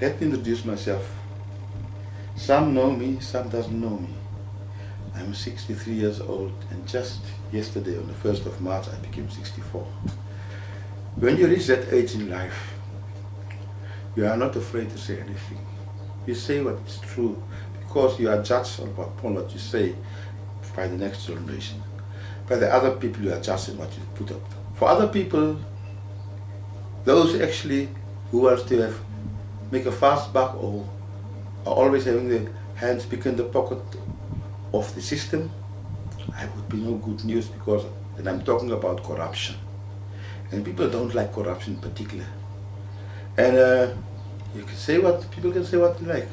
Let me introduce myself. Some know me, some doesn't know me. I'm 63 years old, and just yesterday, on the 1st of March, I became 64. When you reach that age in life, you are not afraid to say anything. You say what is true, because you are judged upon what you say by the next generation. By the other people, you are judged in what you put up. For other people, those actually who wants to make a fast buck or are always having their hands big in the pocket of the system, I would be no good news, because then I'm talking about corruption. And people don't like corruption in particular. And you can say people can say what they like,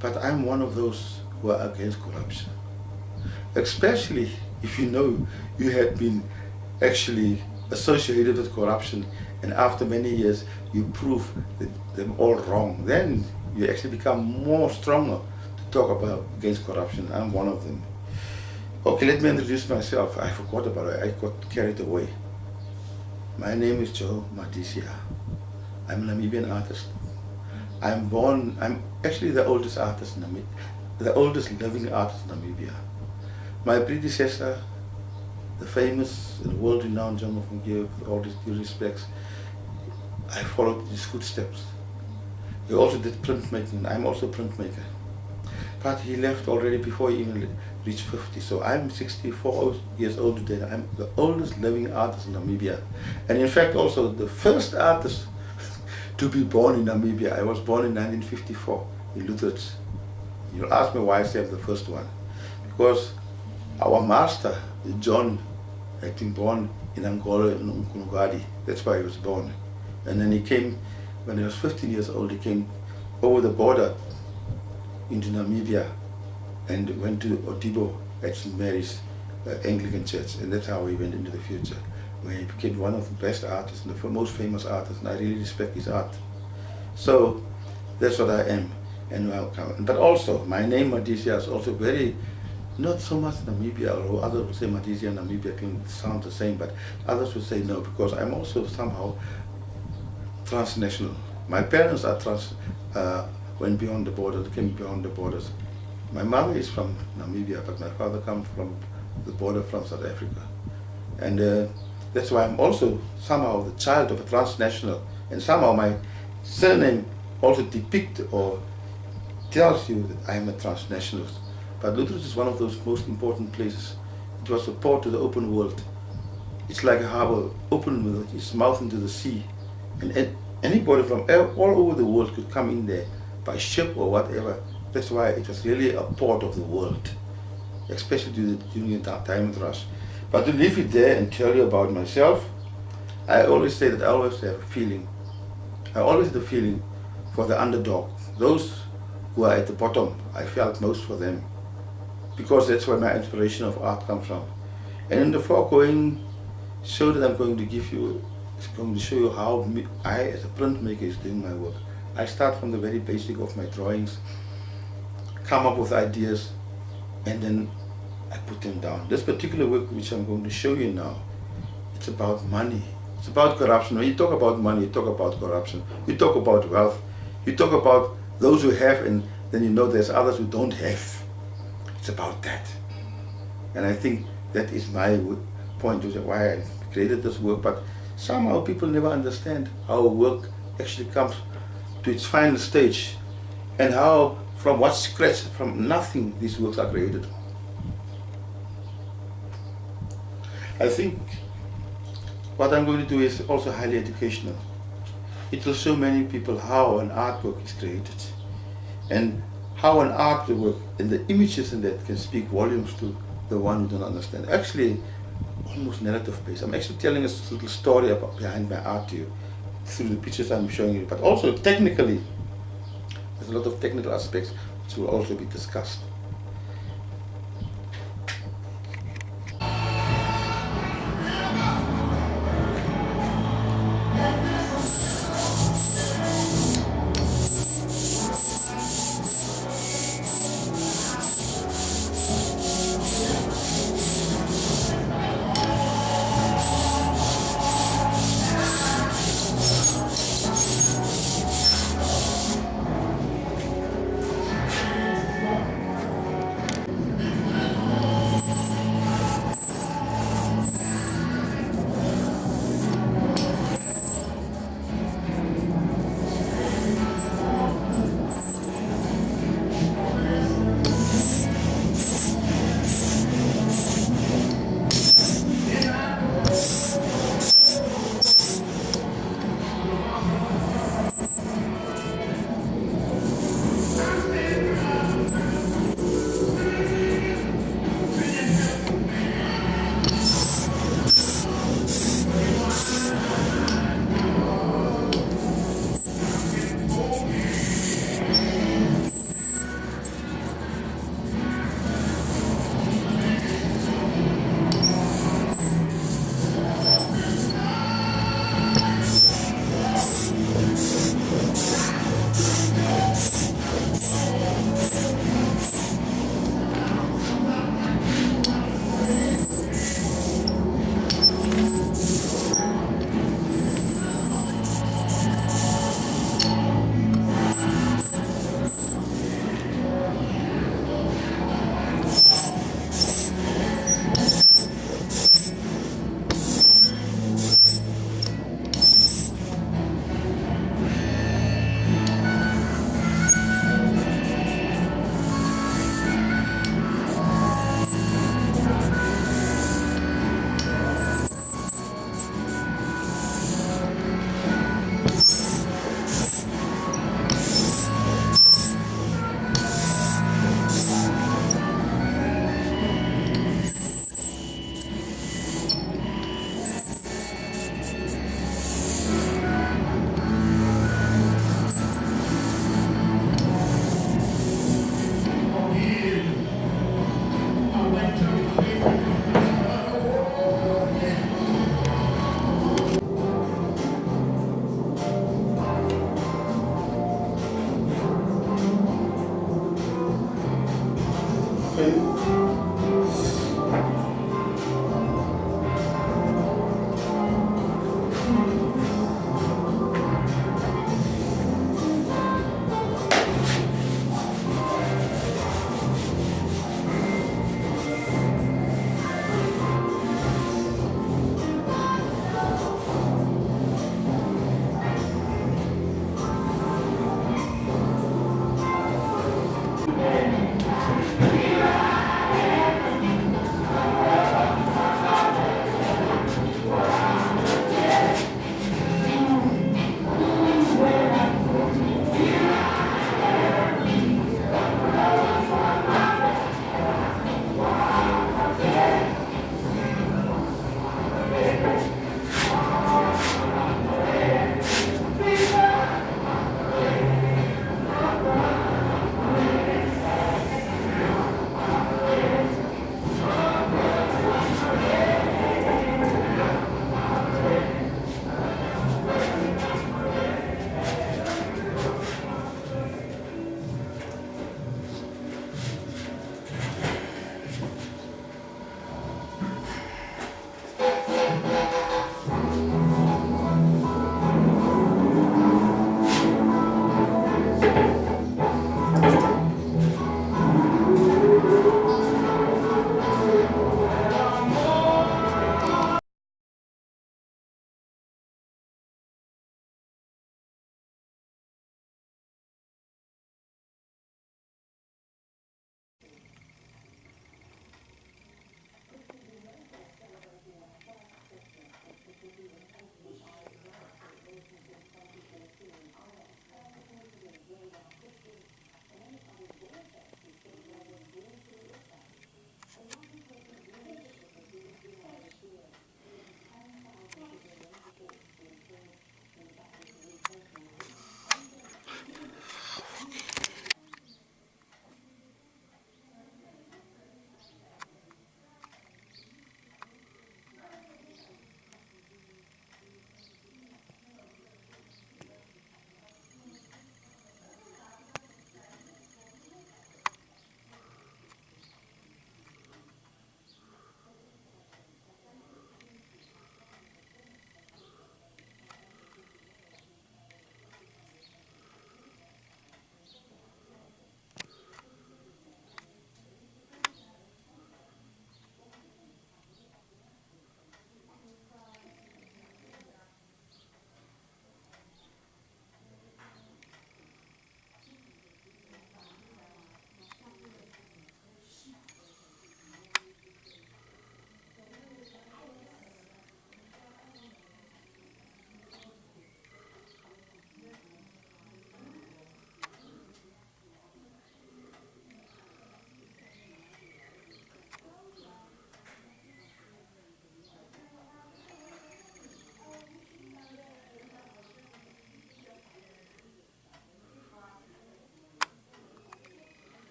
but I'm one of those who are against corruption. Especially if you know you had been actually associated with corruption, and after many years you prove them all wrong, then you actually become more stronger to talk about against corruption. I'm one of them. Okay, let me introduce myself. I forgot about it. I got carried away. My name is Madisia. I'm a Namibian artist. I'm actually the oldest artist in Namibia, the oldest living artist in Namibia. My predecessor, the famous and world-renowned John Mathewes, with all these due respects, I followed his footsteps. He also did printmaking, and I'm also a printmaker. But he left already before he even reached 50, so I'm 64 years old today. I'm the oldest living artist in Namibia. And in fact also the first artist to be born in Namibia. I was born in 1954 in Luther's. You'll ask me why I say I'm the first one. Because our master, John, had been born in Angola, in Umkunugadi. That's why he was born. And then he came, when he was 15 years old, he came over the border into Namibia and went to Odibo at St. Mary's Anglican Church. And that's how he went into the future, where he became one of the best artists and the most famous artists, and I really respect his art. So that's what I am. But also, my name Madisia is also very, not so much Namibia, although others would say Madisia and Namibia can sound the same, but others would say no, because I'm also somehow transnational. My parents are went beyond the border, came beyond the borders. My mother is from Namibia, but my father comes from the border from South Africa. And that's why I'm also somehow the child of a transnational, and somehow my surname also depicts or tells you that I'm a transnational. But Luther's is one of those most important places. It was a port to the open world. It's like a harbor, open with its mouth into the sea. And anybody from all over the world could come in there by ship or whatever. That's why it was really a port of the world, especially during the diamond rush. But to leave it there and tell you about myself, I always say that I always have a feeling. I always have a feeling for the underdog, those who are at the bottom. I felt most for them, because that's where my inspiration of art comes from. And in the foregoing show that I'm going to give you, it's going to show you how I, as a printmaker, is doing my work. I start from the very basic of my drawings, come up with ideas, and then I put them down. This particular work which I'm going to show you now, it's about money. It's about corruption. When you talk about money, you talk about corruption. You talk about wealth. You talk about those who have, and then you know there's others who don't have. It's about that. And I think that is my point, why I created this work. But somehow people never understand how a work actually comes to its final stage, and how from what scratch, from nothing, these works are created. I think what I'm going to do is also highly educational. It will show many people how an artwork is created, and how an artwork and the images in that can speak volumes to the one who don't understand. Actually, almost narrative based. I'm actually telling a little story about behind my art to you through the pictures I'm showing you, but also technically, there's a lot of technical aspects which will also be discussed.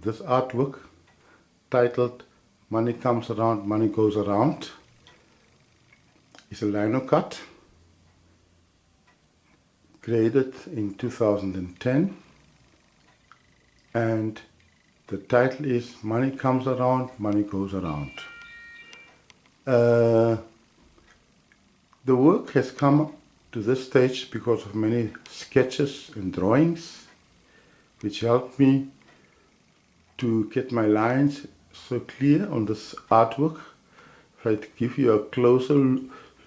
This artwork, titled Money Comes Around, Money Goes Around, is a lino cut created in 2010, and the title is Money Comes Around, Money Goes Around. The work has come to this stage because of many sketches and drawings which helped me to get my lines so clear on this artwork. If I give you a closer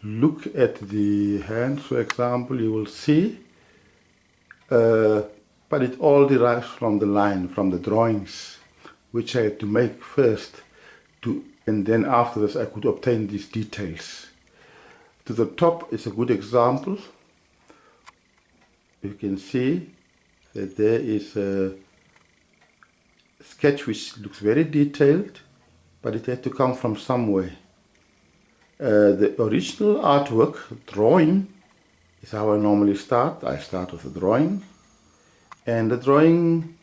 look at the hands, for example, you will see, but it all derives from the line, from the drawings, which I had to make first, and then after this I could obtain these details. To the top is a good example. You can see that there is a sketch which looks very detailed, but it had to come from somewhere. The original artwork, drawing, is how I normally start. I start with a drawing, and the drawing,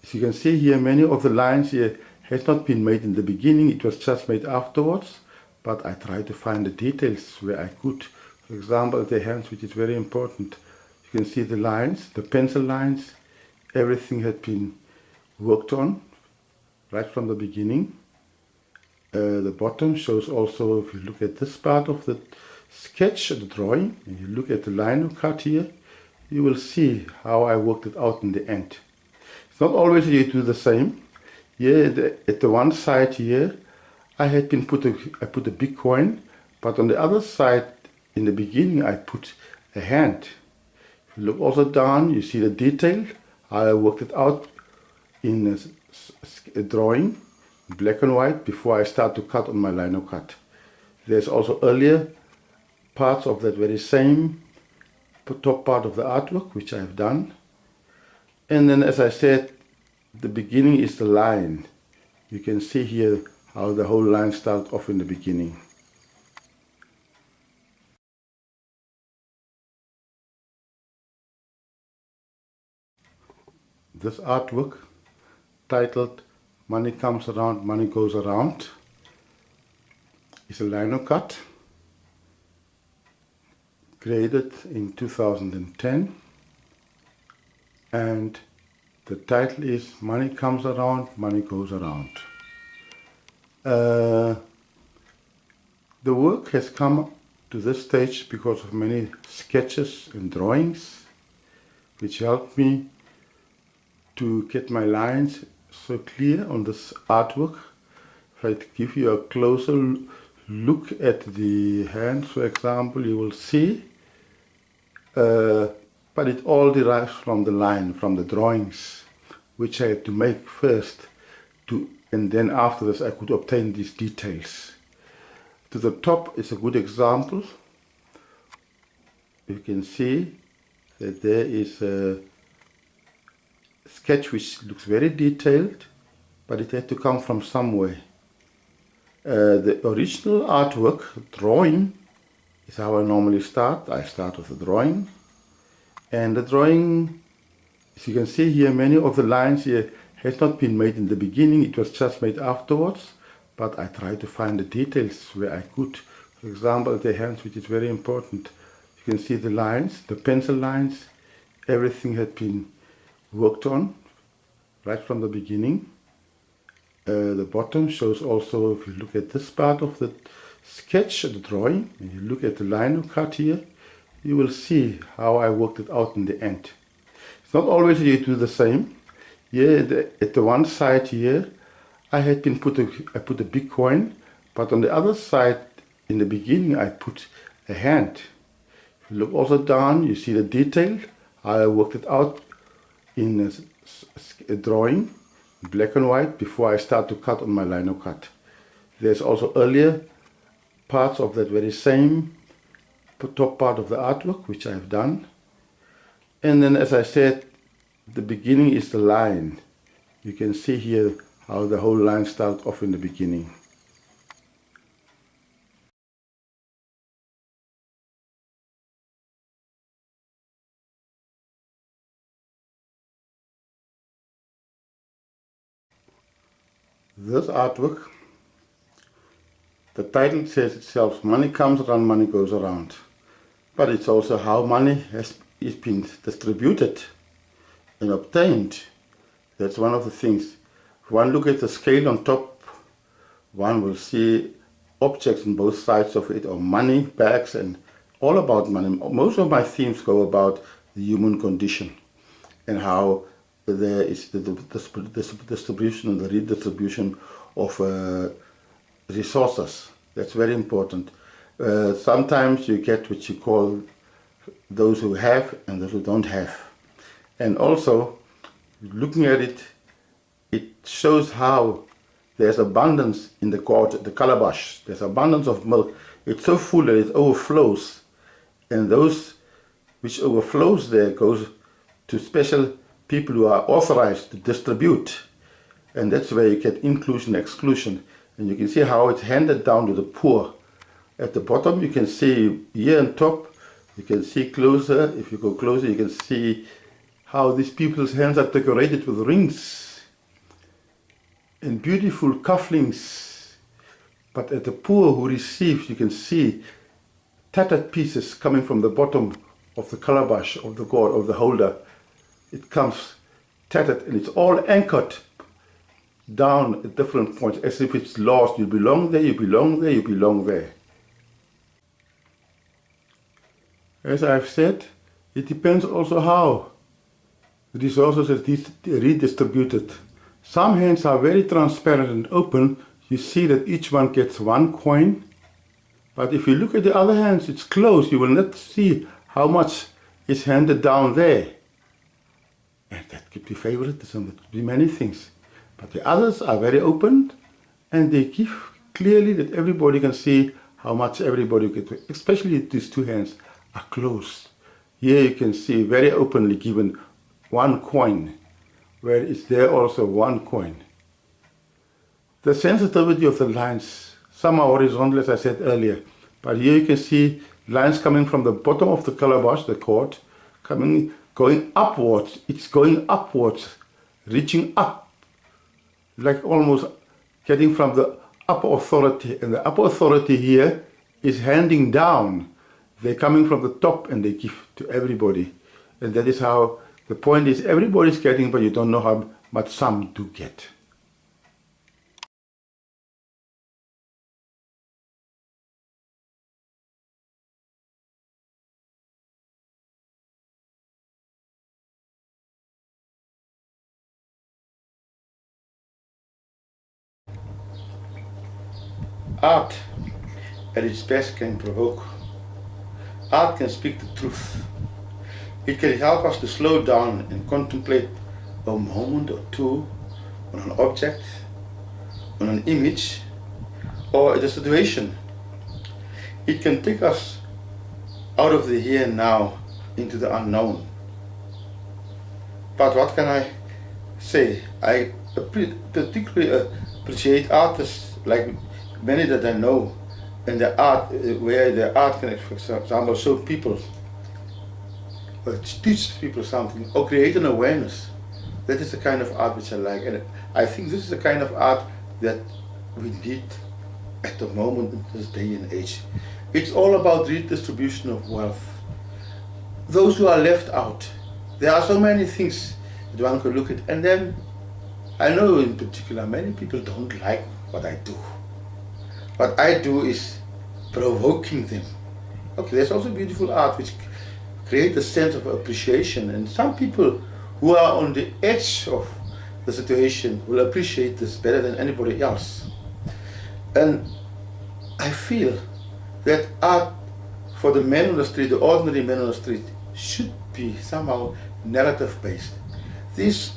as you can see here, many of the lines here has not been made in the beginning, it was just made afterwards, but I tried to find the details where I could. For example, the hands, which is very important. You can see the lines, the pencil lines, everything had been worked on right from the beginning. The bottom shows also, if you look at this part of the sketch, the drawing, and you look at the line cut here, you will see how I worked it out in the end. It's not always that you do the same. Here at the one side here, I put a big coin, but on the other side, in the beginning, I put a hand. If you look also down, you see the detail, how I worked it out in a drawing, black and white, before I start to cut on my lino cut. There's also earlier parts of that very same top part of the artwork, which I have done. And then, as I said, the beginning is the line. You can see here how the whole line started off in the beginning. This artwork, titled "Money Comes Around, Money Goes Around," is a lino cut created in 2010, and the title is "Money Comes Around, Money Goes Around." The work has come to this stage because of many sketches and drawings which helped me to get my lines so clear on this artwork. If I give you a closer look at the hands, for example, you will see, but it all derives from the line, from the drawings, which I had to make first, and then after this I could obtain these details. To the top is a good example. You can see that there is a sketch which looks very detailed, but it had to come from somewhere. The original artwork, drawing, is how I normally start. I start with the drawing, and the drawing, as you can see here, many of the lines here has not been made in the beginning, it was just made afterwards, but I tried to find the details where I could. For example, the hands, which is very important. You can see the lines, the pencil lines, everything had been worked on right from the beginning. The bottom shows also, if you look at this part of the sketch, the drawing, and you look at the line cut here, you will see how I worked it out in the end. It's not always that you do the same. Here at the one side here, I put a big coin, but on the other side, in the beginning, I put a hand. If you look also down, you see the detail, how I worked it out in a drawing, black and white, before I start to cut on my lino cut. There's also earlier parts of that very same top part of the artwork, which I have done. And then, as I said, the beginning is the line. You can see here how the whole line started off in the beginning. This artwork, the title says itself, "Money comes around, money goes around." But it's also how money is been distributed and obtained. That's one of the things. If one look at the scale on top, one will see objects on both sides of it, or money, bags, and all about money. Most of my themes go about the human condition and how there is the distribution and the redistribution of resources. That's very important. Sometimes you get what you call those who have and those who don't have. And also, looking at it, it shows how there's abundance in the calabash. There's abundance of milk. It's so full that it overflows. And those which overflows there goes to special people who are authorized to distribute. And that's where you get inclusion and exclusion. And you can see how it's handed down to the poor. At the bottom you can see here on top, you can see closer, if you go closer you can see how these people's hands are decorated with rings. and beautiful cufflinks, but at the poor who receives, you can see tattered pieces coming from the bottom of the calabash of the gourd, of the holder. It comes tattered and it's all anchored down at different points, as if it's lost. You belong there, you belong there, you belong there. As I've said, it depends also how the resources are redistributed. Some hands are very transparent and open. You see that each one gets one coin. But if you look at the other hands, it's closed. You will not see how much is handed down there. And that could be favoritism, that could be many things. But the others are very open and they give clearly that everybody can see how much everybody gets, especially these two hands are closed. Here you can see very openly given one coin, where it's there also one coin. The sensitivity of the lines, some are horizontal as I said earlier, but here you can see lines coming from the bottom of the calabash, the cord, going upwards. It's going upwards, reaching up, like almost getting from the upper authority. And the upper authority here is handing down. They're coming from the top and they give to everybody. And that is how the point is, everybody's getting, but you don't know how much some do get. Art at its best can provoke. Art can speak the truth. It can help us to slow down and contemplate a moment or two on an object, on an image, or a situation. It can take us out of the here and now into the unknown. But what can I say? I particularly appreciate artists like many that I know, and the art, where the art can, for example, show people, or teach people something, or create an awareness. That is the kind of art which I like, and I think this is the kind of art that we need at the moment in this day and age. It's all about redistribution of wealth. Those who are left out, there are so many things that one could look at, and then I know in particular many people don't like what I do. What I do is provoking them. Okay, there's also beautiful art which creates a sense of appreciation, and some people who are on the edge of the situation will appreciate this better than anybody else. And I feel that art for the men on the street, the ordinary men on the street, should be somehow narrative based. This,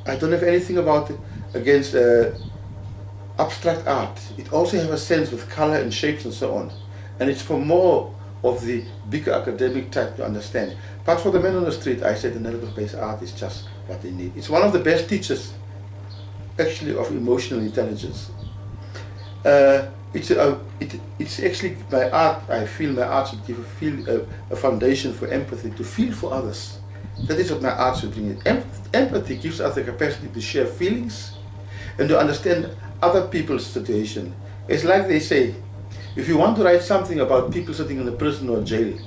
I don't have anything about it against abstract art. It also has a sense with color and shapes and so on. And it's for more of the bigger academic type to understand. But for the men on the street, I said the narrative-based art is just what they need. It's one of the best teachers, actually, of emotional intelligence. It's actually my art. I feel my art should give a foundation for empathy, to feel for others. That is what my art should bring. Empathy gives us the capacity to share feelings and to understand other people's situation. It's like they say, if you want to write something about people sitting in a prison or jail,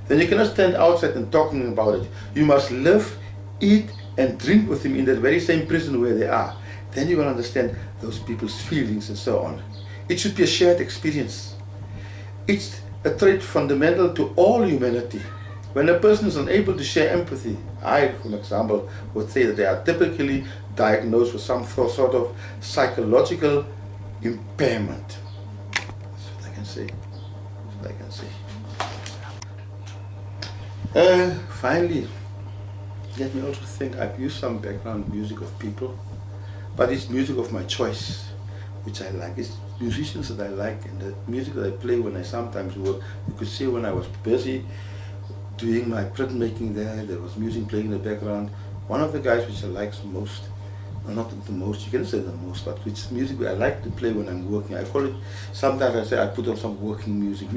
then you cannot stand outside and talking about it. You must live, eat and drink with them in that very same prison where they are. Then you will understand those people's feelings and so on. It should be a shared experience. It's a trait fundamental to all humanity. When a person is unable to share empathy, I, for example, would say that they are typically diagnosed with some sort of psychological impairment. That's what I can say. That's what I can say. Finally, let me also think, I've used some background music of people, but it's music of my choice, which I like. It's musicians that I like, and the music that I play when I sometimes work. You could see when I was busy doing my printmaking there was music playing in the background. One of the guys which I like the most, or not the most, you can say the most, but which music I like to play when I'm working. I call it, sometimes I say I put on some working music,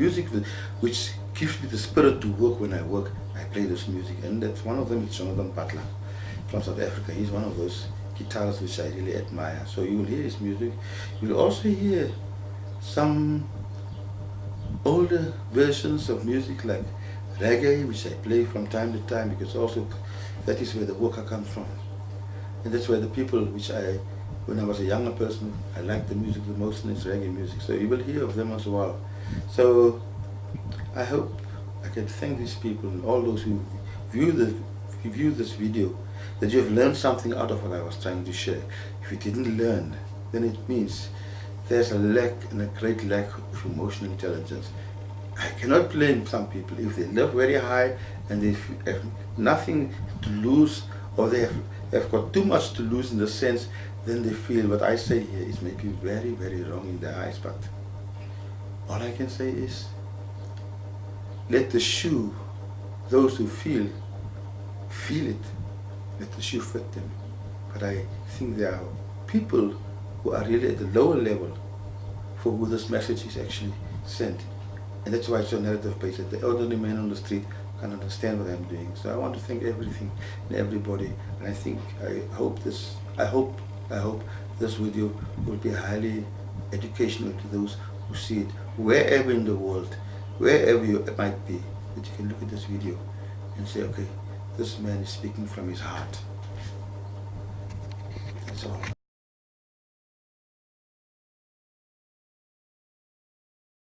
which gives me the spirit to work when I work. I play this music, and that's one of them is Jonathan Butler from South Africa. He's one of those guitars which I really admire. So you will hear his music. You will also hear some older versions of music like reggae, which I play from time to time, because also that is where the waka comes from. And that's where the people which when I was a younger person, I liked the music the most, and it's reggae music. So you will hear of them as well. So I hope I can thank these people and all those who view this video, that you have learned something out of what I was trying to share. If you didn't learn, then it means there's a lack, and a great lack, of emotional intelligence. I cannot blame some people if they live very high and they have nothing to lose, or they have got too much to lose in the sense, then they feel what I say here is maybe very, very wrong in their eyes. But all I can say is, let the shoe, those who feel it, let the shoe fit them. But I think there are people who are really at the lower level for who this message is actually sent. And that's why it's so narrative based, that the elderly man on the street can understand what I'm doing. So I want to thank everything and everybody, and I hope this video will be highly educational to those who see it, wherever in the world, wherever you might be, that you can look at this video and say, okay, this man is speaking from his heart. That's all.